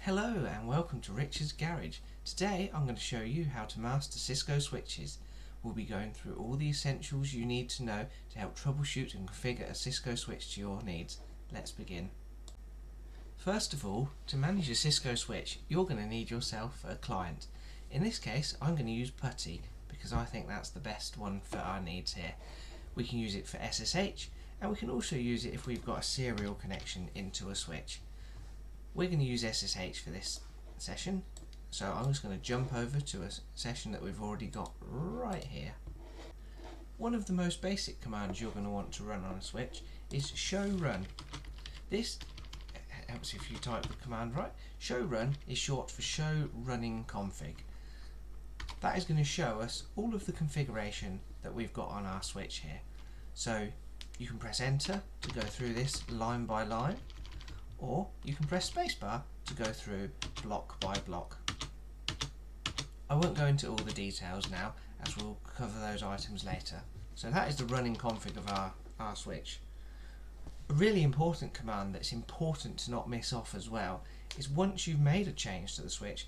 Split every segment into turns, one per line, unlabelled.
Hello and welcome to Richard's Garage. Today I'm going to show you how to master Cisco switches. We'll be going through all the essentials you need to know to help troubleshoot and configure a Cisco switch to your needs. Let's begin. First of all, to manage a Cisco switch, you're going to need yourself a client. In this case, I'm going to use Putty because I think that's the best one for our needs here. We can use it for SSH, and we can also use it if we've got a serial connection into a switch. We're going to use SSH for this session, so I'm just going to jump over to a session that we've already got right here. One of the most basic commands you're going to want to run on a switch is show run. This helps if you type the command right. Show run is short for show running config. That is going to show us all of the configuration that we've got on our switch here. So you can press enter to go through this line by line, or you can press spacebar to go through block by block. I won't go into all the details now, as we'll cover those items later. So that is the running config of our switch. A really important command that's important to not miss off as well is once you've made a change to the switch,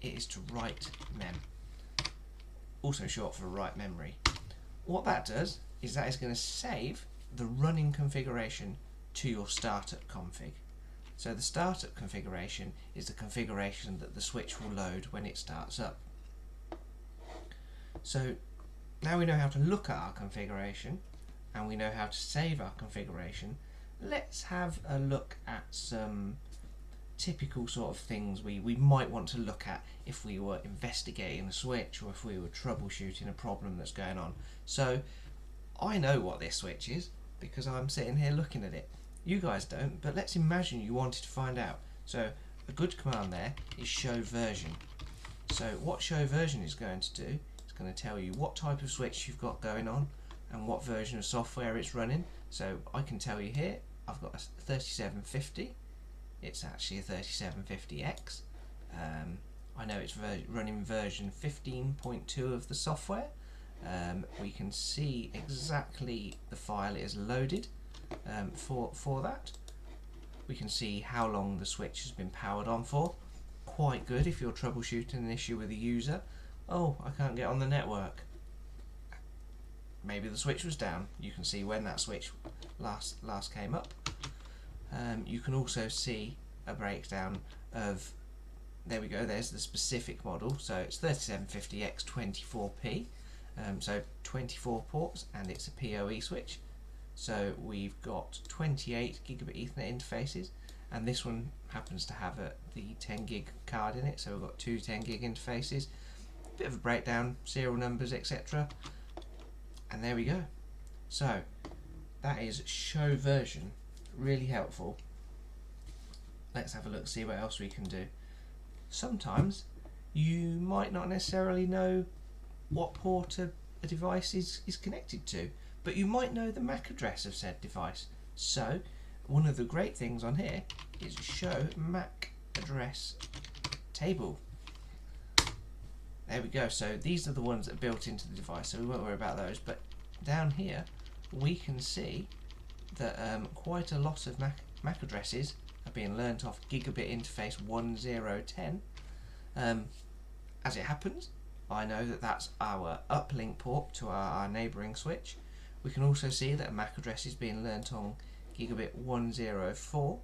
it is to write mem, also short for write memory. What that does is that is going to save the running configuration to your startup config. So the startup configuration is the configuration that the switch will load when it starts up. So now we know how to look at our configuration and we know how to save our configuration. Let's have a look at some typical sort of things we might want to look at if we were investigating a switch or if we were troubleshooting a problem that's going on. So I know what this switch is because I'm sitting here looking at it. You guys don't, but let's imagine you wanted to find out. So a good command there is show version. So what show version is going to do, it's going to tell you what type of switch you've got going on and what version of software it's running. So I can tell you here, I've got a 3750. It's actually a 3750X. I know it's running version 15.2 of the software. We can see exactly the file it is loaded. For that, we can see how long the switch has been powered on for. Quite good if you're troubleshooting an issue with a user. Oh, I can't get on the network. Maybe the switch was down. You can see when that switch last came up. You can also see a breakdown of, there we go, there's the specific model. So it's 3750X 24P, so 24 ports, and it's a PoE switch. So we've got 28 gigabit Ethernet interfaces, and this one happens to have the 10 gig card in it, so we've got two 10 gig interfaces, bit of a breakdown, serial numbers, etc. And there we go. So that is show version, really helpful. Let's have a look, see what else we can do. Sometimes you might not necessarily know what port a device is connected to, but you might know the MAC address of said device. So one of the great things on here is show MAC address table. There we go. So these are the ones that are built into the device, so we won't worry about those. But down here we can see that quite a lot of MAC addresses are being learnt off gigabit interface 1010. As it happens, I know that that's our uplink port to our neighbouring switch. We can also see that a MAC address is being learnt on gigabit 104.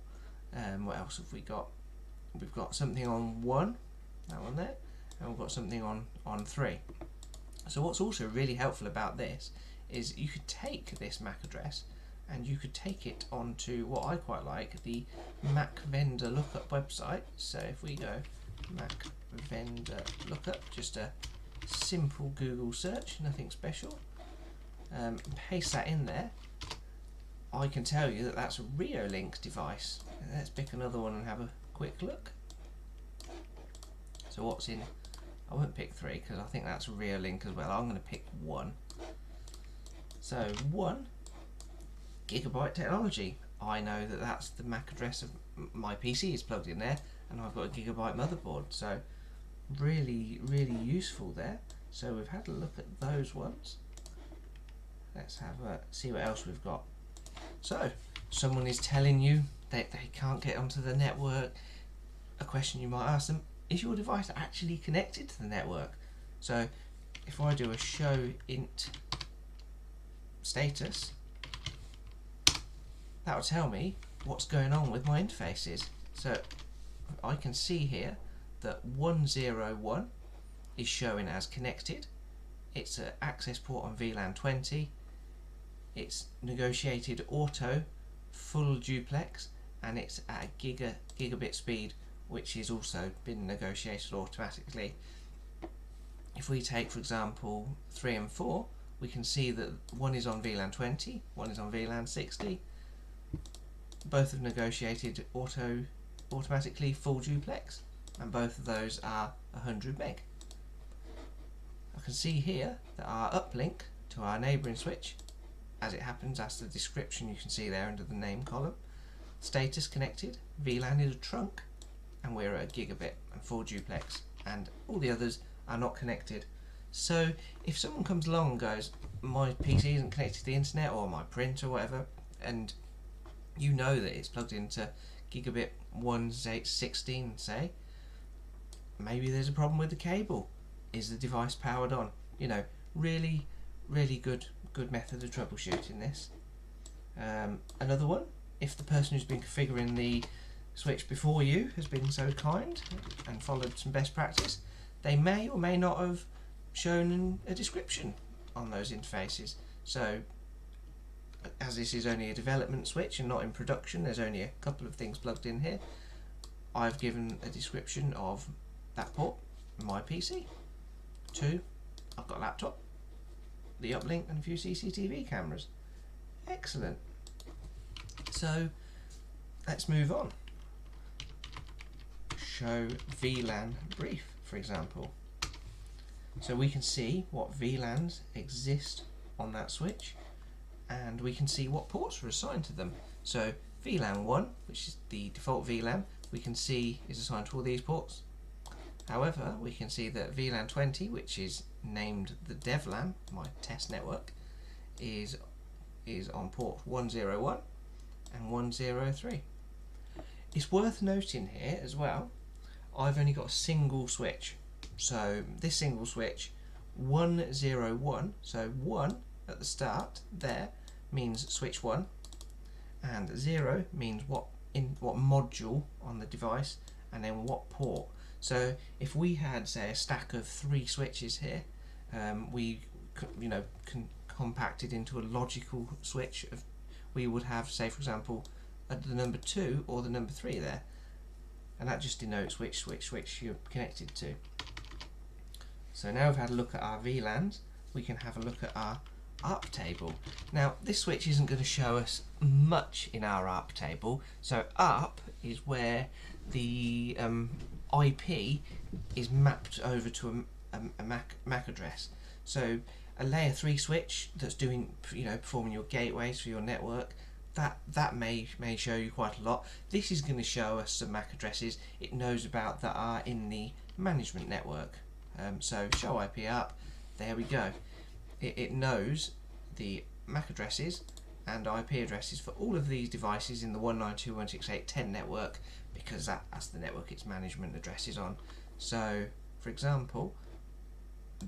What else have we got? We've got something on 1, that one there, and we've got something on 3. So what's also really helpful about this is you could take this MAC address and you could take it onto what I quite like, the Mac vendor lookup website. So if we go Mac vendor lookup, just a simple Google search, nothing special. Paste that in there, I can tell you that that's a Reolink device. Let's pick another one and have a quick look. So what's in, I won't pick 3 because I think that's a Reolink as well. I'm going to pick 1. So 1 gigabyte technology. I know that that's the MAC address of my PC is plugged in there, and I've got a gigabyte motherboard. So really useful there. So we've had a look at those ones. Let's have see what else we've got. So someone is telling you that they can't get onto the network. a question you might ask them, is your device actually connected to the network? So if I do a show int status, that will tell me what's going on with my interfaces. So I can see here that 101 is showing as connected. It's an access port on VLAN 20. It's negotiated auto, full duplex, and it's at a gigabit speed, which has also been negotiated automatically. If we take, for example, 3 and 4, we can see that one is on VLAN 20, one is on VLAN 60. Both have negotiated automatically full duplex, and both of those are 100 meg. I can see here that our uplink to our neighbouring switch, as it happens, that's the description you can see there under the name column. Status connected, VLAN is a trunk, and we're at a gigabit and full duplex, and all the others are not connected. So if someone comes along and goes, my PC isn't connected to the internet, or my printer or whatever, and you know that it's plugged into gigabit 1.16, say, maybe there's a problem with the cable. Is the device powered on? You know, really good method of troubleshooting this. Another one, if the person who's been configuring the switch before you has been so kind and followed some best practice, they may or may not have shown a description on those interfaces. So as this is only a development switch and not in production, there's only a couple of things plugged in here, I've given a description of that port, my PC. 2, I've got a laptop, the uplink, and a few CCTV cameras. Excellent. So let's move on. Show VLAN brief, for example. So we can see what VLANs exist on that switch, and we can see what ports are assigned to them. So VLAN 1, which is the default VLAN, we can see is assigned to all these ports. However, we can see that VLAN 20, which is named the devlan, my test network, is on port 101 and 103. It's worth noting here as well, I've only got a single switch. So this single switch, 101, so 1 at the start there means switch 1, and 0 means what module on the device, and then what port. So if we had, say, a stack of 3 switches here, we compacted into a logical switch of, we would have, say for example, the number 2 or the number 3 there, and that just denotes which switch you're connected to. So now we've had a look at our VLANs, we can have a look at our ARP table. Now this switch isn't going to show us much in our ARP table. So ARP is where the IP is mapped over to a MAC address. So a layer 3 switch that's doing, performing your gateways for your network, that may show you quite a lot. This is going to show us some MAC addresses it knows about that are in the management network. So show IP ARP, there we go. It knows the MAC addresses and IP addresses for all of these devices in the 192.168.10 network, because that's the network its management address is on. So for example,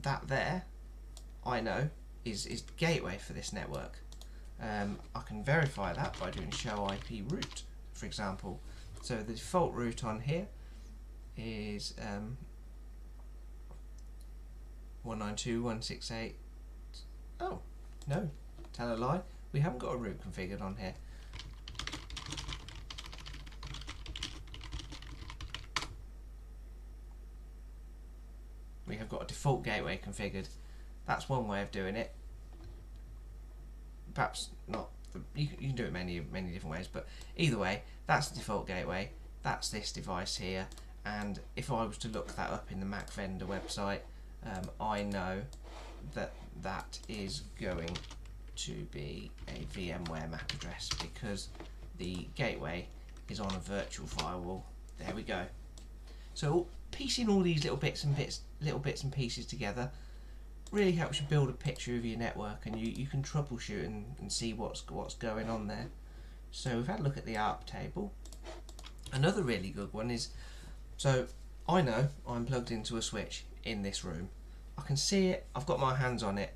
that there I know is the gateway for this network. I can verify that by doing show IP route, for example. So the default route on here is 192.168. Oh no, tell a lie, we haven't got a route configured on here. We have got a default gateway configured. That's one way of doing it. Perhaps not. You can do it many different ways, but either way, that's the default gateway. That's this device here, and if I was to look that up in the Mac vendor website, I know that is going to be a VMware MAC address, because the gateway is on a virtual firewall. There we go. So piecing all these little bits and pieces together really helps you build a picture of your network, and you can troubleshoot and see what's going on there. So we've had a look at the ARP table. Another really good one is So I know I'm plugged into a switch in this room. I can see it, I've got my hands on it,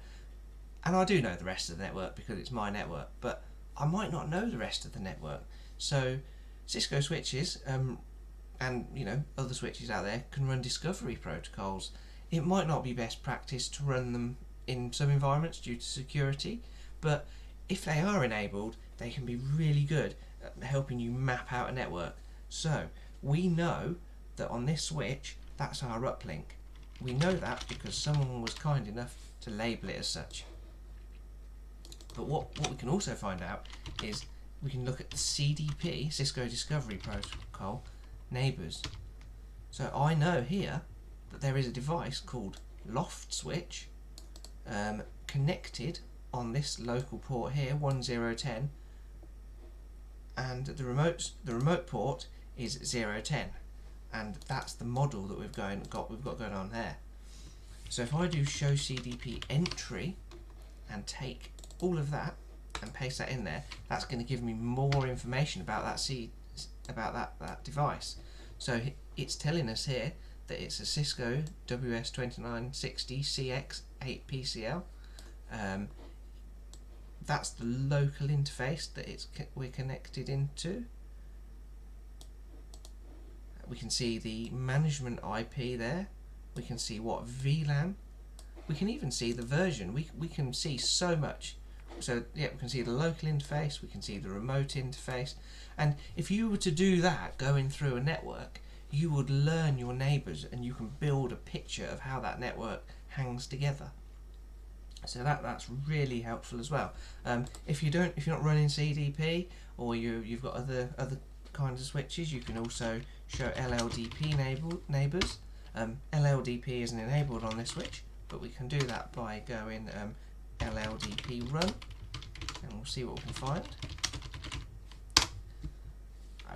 and I do know the rest of the network because it's my network, but I might not know the rest of the network. So Cisco switches and other switches out there can run discovery protocols. It might not be best practice to run them in some environments due to security, but if they are enabled, they can be really good at helping you map out a network. So we know that on this switch, that's our uplink. We know that because someone was kind enough to label it as such. But what we can also find out is we can look at the CDP, Cisco Discovery Protocol, neighbours. So I know here that there is a device called Loft Switch connected on this local port here, 1010, and the remote port is 010, and that's the model that we've got going on there. So if I do show CDP entry and take all of that and paste that in there, that's going to give me more information about that device. So it's telling us here that it's a Cisco WS2960CX8PCL. That's the local interface that we're connected into. We can see the management IP there. We can see what VLAN. We can even see the version. We can see so much. So yeah, we can see the local interface, we can see the remote interface, and if you were to do that going through a network, you would learn your neighbours and you can build a picture of how that network hangs together. So that's really helpful as well. If you're not running CDP, or you've got other kinds of switches, you can also show lldp neighbours. lldp isn't enabled on this switch, but we can do that by going lldp run, and we'll see what we can find.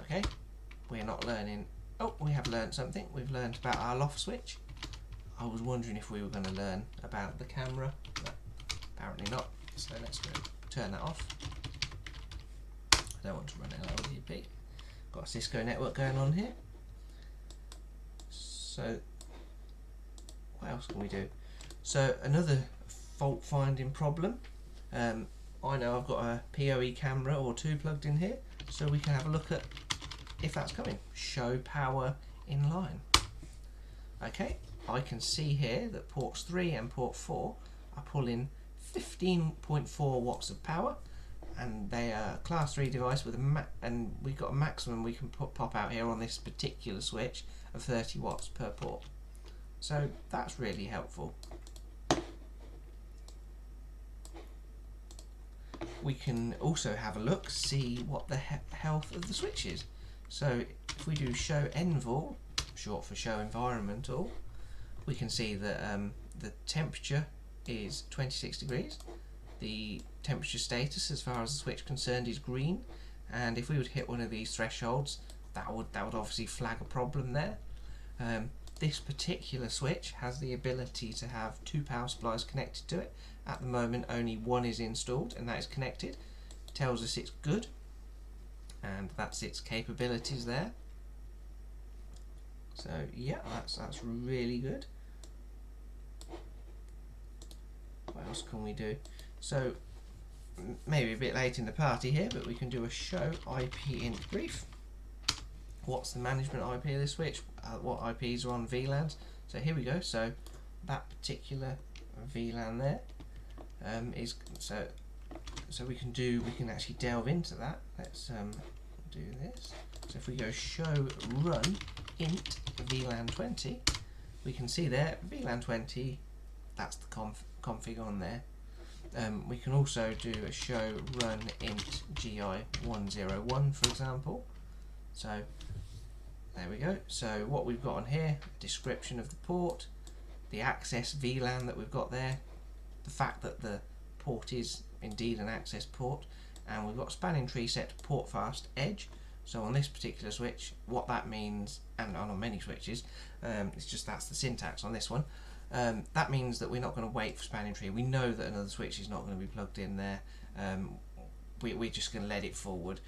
Okay, we're not learning. Oh, we have learned something. We've learned about our loft switch. I was wondering if we were going to learn about the camera, but apparently not. So let's go turn that off. I don't want to run lldp. Got a Cisco network going on here. So what else can we do? So another fault finding problem. I know I've got a PoE camera or two plugged in here, so we can have a look at if that's coming. Show power inline. Okay, I can see here that ports 3 and port 4 are pulling 15.4 watts of power, and they are a class 3 device with and we've got a maximum we can pop out here on this particular switch of 30 watts per port. So that's really helpful. We can also have a look, see what the health of the switch is. So if we do show envol, short for show environmental, we can see that the temperature is 26 degrees. The temperature status as far as the switch concerned is green, and if we would hit one of these thresholds, that would obviously flag a problem there. This particular switch has the ability to have 2 power supplies connected to it. At the moment only one is installed, and that is connected. Tells us it's good, and that's its capabilities there. So yeah, that's really good. What else can we do? So maybe a bit late in the party here, but we can do a show IP int brief. What's the management IP of this switch? What IPs are on VLANs? So here we go. So that particular VLAN there is so we can actually delve into that. Let's do this. So if we go show run int VLAN 20, we can see there VLAN 20. That's the config on there. We can also do a show run int GI101, for example. So there we go. So what we've got on here, description of the port, the access VLAN that we've got there, the fact that the port is indeed an access port, and we've got spanning tree set to Portfast edge. So on this particular switch, what that means, and on many switches, it's just that's the syntax on this one. That means that we're not going to wait for spanning tree. We know that another switch is not going to be plugged in there. We're just going to let it forward.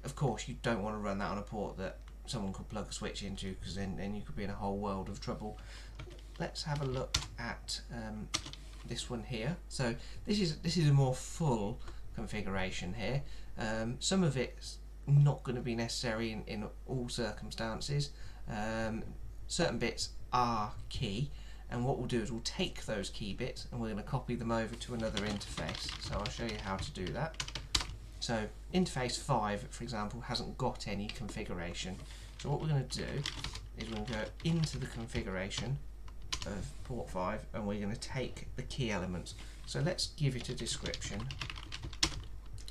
Of course, you don't want to run that on a port that someone could plug a switch into, because then you could be in a whole world of trouble. Let's have a look at this one here. So this is a more full configuration here. Some of it's not going to be necessary in all circumstances. Certain bits are key, and what we'll do is we'll take those key bits and we're going to copy them over to another interface. So I'll show you how to do that. So interface 5, for example, hasn't got any configuration. So what we're going to do is we're going to go into the configuration of port 5 and we're going to take the key elements. So let's give it a description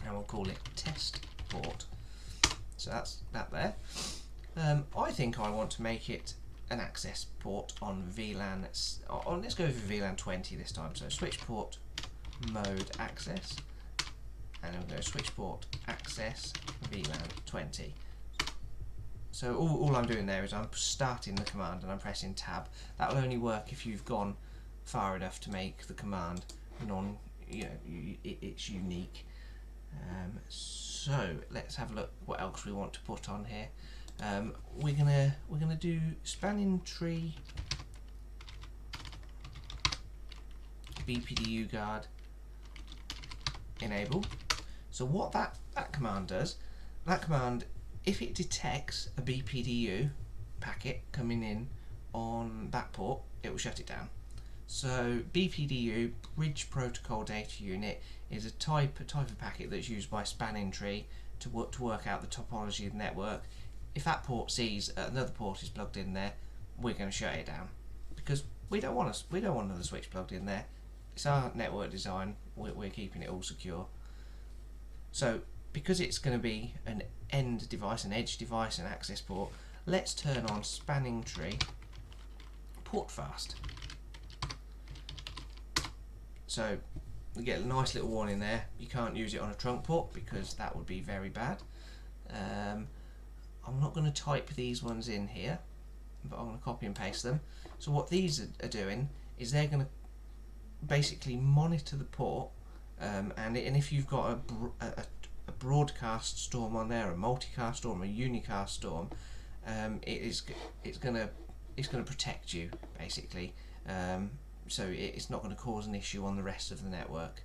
and we'll call it test port. So that's that there. I think I want to make it an access port on VLAN. Let's go for VLAN 20 this time. So switch port mode access, and I'm going to switch port access VLAN 20. So all I'm doing there is I'm starting the command and I'm pressing tab. That will only work if you've gone far enough to make the command it's unique. So let's have a look what else we want to put on here. We're gonna do spanning tree BPDU guard enable. So what that command does, that command, if it detects a BPDU packet coming in on that port, it will shut it down. So BPDU, Bridge Protocol Data Unit, is a type of packet that's used by spanning tree to work out the topology of the network. If that port sees another port is plugged in there, we're going to shut it down, because we don't want another switch plugged in there. It's our network design. We're keeping it all secure. So because it's going to be an end device, an edge device, an access port, let's turn on spanning tree Portfast. So we get a nice little warning there. You can't use it on a trunk port because that would be very bad. I'm not going to type these ones in here, but I'm going to copy and paste them. So what these are doing is they're going to basically monitor the port, and if you've got a broadcast storm on there, a multicast storm, a unicast storm, it's going to protect you basically. So it's not going to cause an issue on the rest of the network.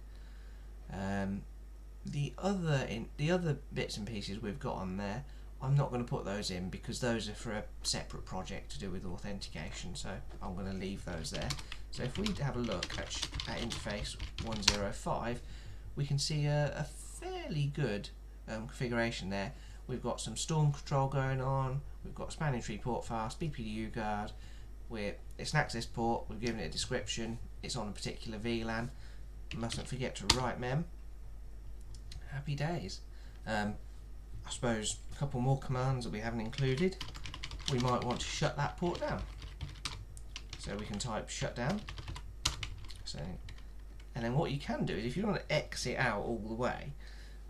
The other bits and pieces we've got on there, I'm not going to put those in because those are for a separate project to do with authentication, so I'm going to leave those there. So if we have a look at interface 105, we can see a fairly good configuration there. We've got some storm control going on, we've got spanning tree Portfast, BPDU guard, it's an access port, we've given it a description, it's on a particular VLAN, mustn't forget to write mem. Happy days. I suppose a couple more commands that we haven't included. We might want to shut that port down. So we can type shutdown. So, and then what you can do is if you want to exit out all the way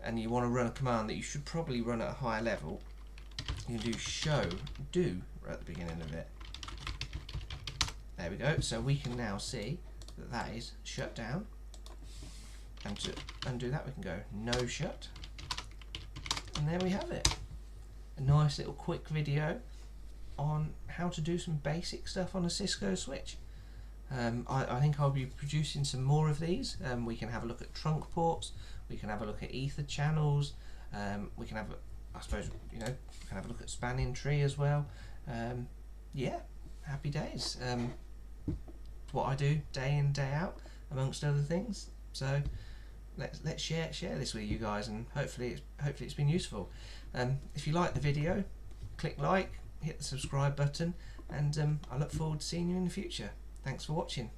and you want to run a command that you should probably run at a higher level, you can do show do right at the beginning of it. There we go. So we can now see that that is shut down. And to undo that we can go no shut. And there we have it. A nice little quick video on how to do some basic stuff on a Cisco switch. I think I'll be producing some more of these. We can have a look at trunk ports, we can have a look at ether channels, we can have, I suppose, we can have a look at spanning tree as well. Yeah, happy days. What I do day in, day out, amongst other things. So let's share this with you guys, and hopefully it's been useful. If you like the video, click like, hit the subscribe button, and I look forward to seeing you in the future. Thanks for watching.